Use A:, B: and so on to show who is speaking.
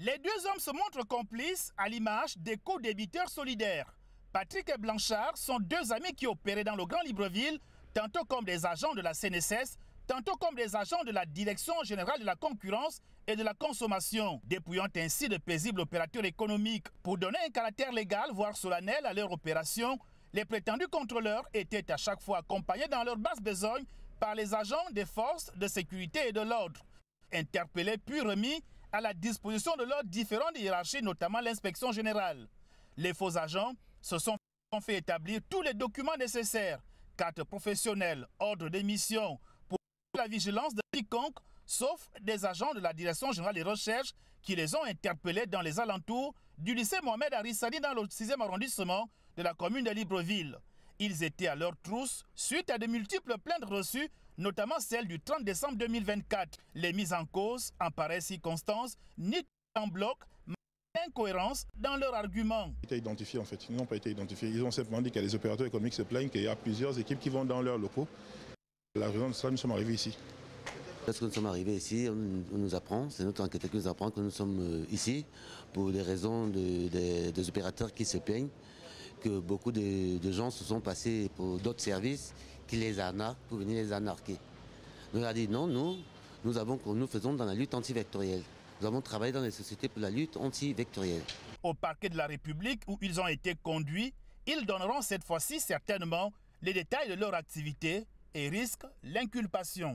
A: Les deux hommes se montrent complices à l'image des co-débiteurs solidaires. Patrick et Blanchard sont deux amis qui opéraient dans le Grand Libreville, tantôt comme des agents de la CNSS, tantôt comme des agents de la Direction générale de la concurrence et de la consommation, dépouillant ainsi de paisibles opérateurs économiques. Pour donner un caractère légal, voire solennel à leur opération, les prétendus contrôleurs étaient à chaque fois accompagnés dans leur basse besogne par les agents des forces de sécurité et de l'ordre. Interpellés puis remis à la disposition de leurs différentes hiérarchies, notamment l'inspection générale. Les faux agents se sont fait établir tous les documents nécessaires, carte professionnelle, ordre d'émission, pour la vigilance de quiconque, sauf des agents de la Direction générale des recherches qui les ont interpellés dans les alentours du lycée Mohamed Arissani dans le 6e arrondissement de la commune de Libreville. Ils étaient à leur trousse suite à de multiples plaintes reçues, notamment celle du 30 décembre 2024. Les mises en cause, en pareille circonstance, ni en bloc, mais incohérence dans leurs arguments.
B: Ils ont été identifiés en fait, ils n'ont pas été identifiés. Ils ont simplement dit qu'il y a des opérateurs économiques qui se plaignent, qu'il y a plusieurs équipes qui vont dans leurs locaux. La raison de cela, nous sommes arrivés ici.
C: Lorsque nous sommes arrivés ici, on nous apprend, c'est notre enquêteur qui nous apprend que nous sommes ici pour des raisons des opérateurs qui se plaignent, que beaucoup de gens se sont passés pour d'autres services qui les arnaquent pour venir les anarquer. Nous avons dit non, nous faisons dans la lutte anti-vectorielle. Nous avons travaillé dans les sociétés pour la lutte anti-vectorielle.
A: Au parquet de la République où ils ont été conduits, ils donneront cette fois-ci certainement les détails de leur activité et risquent l'inculpation.